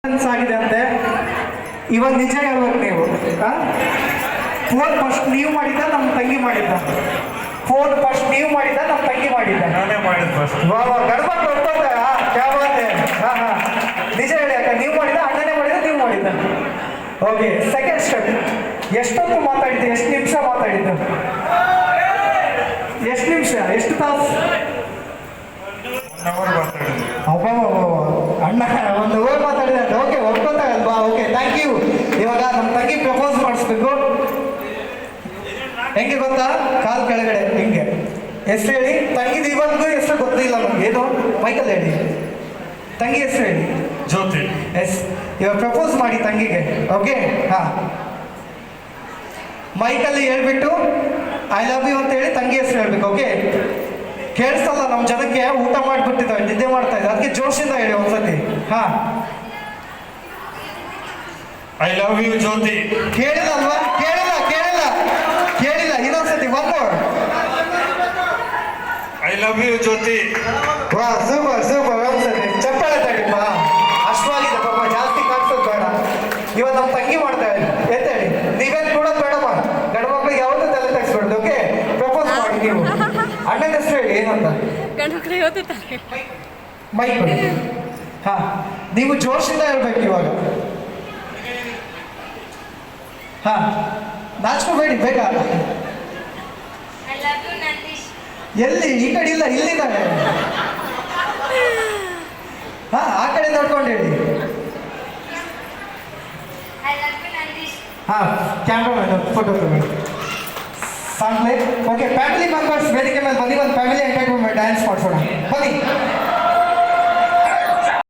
ಆಗಿದೆ ಅಂತೆ. ಇವಾಗ ನಿಜ ಹೇಳ್ಬೇಕು ನೀವು. ಫೋನ್ ಫಸ್ಟ್ ನೀವು ಮಾಡಿದ್ದ ನಮ್ಮ ತಂಗಿ ಮಾಡಿದ್ದ? ಫೋನ್ ಫಸ್ಟ್ ನೀವು ಮಾಡಿದ್ದ ನಮ್ಮ ತಂಗಿ ಮಾಡಿದ್ದ? ನಾನೇ ಮಾಡಿದ್ ಫಸ್ಟ್. ಗಡಬಡ ಹೊರಟೋದ ಕ್ಯಾಬಾತೆ. ಹಾ ಹಾ ನಿಜ ಹೇಳಿ ಅಕ್ಕ, ನೀವು ಮಾಡಿದ ಅಣ್ಣನೇ ಮಾಡಿದ ನೀವು ಮಾಡಿದ್ದ? Okay, second step. ಎಷ್ಟೊತ್ತು ಮಾತಾಡಿದ್ದೆ? ಎಷ್ಟು ನಿಮಿಷ ಮಾತಾಡಿದ್ದು? ಎಷ್ಟು ನಿಮಿಷ? ಎಷ್ಟು ತಾಸು? 1 hour ಮಾತಾಡಿದ್ವಿ. ಅಬ್ಬ ಅಣ್ಣ 1 hour ಮಾತಾಡಿದ. ಓಕೆ, ಒಪ್ಕೊತಾಗಲ್ವಾ? Okay, thank you. ಇವಾಗ ನಮ್ಮ ತಂಗಿ ಪ್ರಪೋಸ್ ಮಾಡಿಸ್ಬೇಕು. ಹೆಂಗೆ ಗೊತ್ತಾ? ಕಾಲ್ ಕೆಳಗಡೆ ಹಿಂಗೆ ಹೆಸರು ಹೇಳಿ. ತಂಗಿದು ಇವತ್ತು ಹೆಸರು ಗೊತ್ತಿಲ್ಲ ನಮ್ಗೆ. ಏನು ಮೈಕಲ್ ಹೇಳಿ. ತಂಗಿ ಹೆಸರು ಹೇಳಿ. ಜ್ಯೋತಿ. ಎಸ್, ಇವಾಗ ಪ್ರಪೋಸ್ ಮಾಡಿ ತಂಗಿಗೆ. ಓಕೆ, ಹಾ. ಮೈಕಲ್ಲಿ ಹೇಳ್ಬಿಟ್ಟು ಐ ಲವ್ ಯು ಅಂತ ಹೇಳಿ ತಂಗಿ ಹೆಸರು ಹೇಳ್ಬೇಕು. ಓಕೆ, ಕೇಳಿಸಲ್ಲ ನಮ್ಮ ಜನಕ್ಕೆ. ಊಟ ಮಾಡಿಬಿಟ್ಟಿದ್ದಾವೆ, ನಿದ್ದೆ ಮಾಡ್ತಾ ಇದ್ದ, ಅದಕ್ಕೆ ಜೋಶಿಂದ ಹೇಳಿ ಒಂದ್ಸತಿ. ಹಾ, ಐ ಲವ್ ಯು ಜ್ಯೋತಿ. ಕೇಳಿಲ್ಲ ಅಲ್ವಾ? ಕೇಳಿಲ್ಲ ಕೇಳಿಲ್ಲ ಕೇಳಿಲ್ಲ. ಇನ್ನೊಂದ್ಸತಿ one more. I love you Jyoti. ವಾ, ಸೂಪರ್ ಸೂಪರ್. ಒಂದ್ಸತಿ ಚಪ್ಪಾಳೆ ತಡಿಪ್ಪ. ಅಷ್ಟವಾಗಿದೆ ಪಾಪ, ಜಾಸ್ತಿ ಕಾಣಿಸೋದು ಬೇಡ. ಇವಾಗ ನಮ್ಮ ತಂಗಿ ಮಾಡ್ತಾ ಇದ್ದೆ ಎತ್ತೇಳಿ. ನೀವೇನು ಕೊಡೋದು ಬೇಡಮ್ಮ, ಗಂಡು ಮಕ್ಳಿಗೆ ಯಾವತ್ತೂ ತಲೆ ತೆಗಿಸ್ಬೇಡ್ದು. ಓಕೆ, ಪ್ರಪೋಸ್ ಮಾಡಿ ನೀವು. ಅಣ್ಣನ ಹೆಸರು ಹೇಳಿ. ಏನಂತ? ಮೈಕ್. ಹಾ, ನೀವು ಜೋಶಿಂದ ಹೇಳ್ಬೇಕು ಇವಾಗ. ಹಾ, ನಾಚ್ಕೋಬೇಡಿ ಬೇಗ. ಎಲ್ಲಿ? ಈ ಕಡೆ ಇಲ್ಲ, ಇಲ್ಲಿದ್ದಾರೆ. ಹಾ, ಆ ಕಡೆ ನೋಡ್ಕೊಂಡು ಹೇಳಿ. ಹಾ, ಕ್ಯಾಮ್ರಾ ಫೋಟೋ ತಗೊಳ್ಳಿ. Song play. Okay, family members ವೇದಿಕೆ ಮೇಲೆ ಬನ್ನಿ. ಒಂದು ಫ್ಯಾಮಿಲಿ ಎಂಟರ್ಟೈನ್ಮೆಂಟ್ ಡ್ಯಾನ್ಸ್ ಮಾಡಿಸೋಣ ಬನ್ನಿ.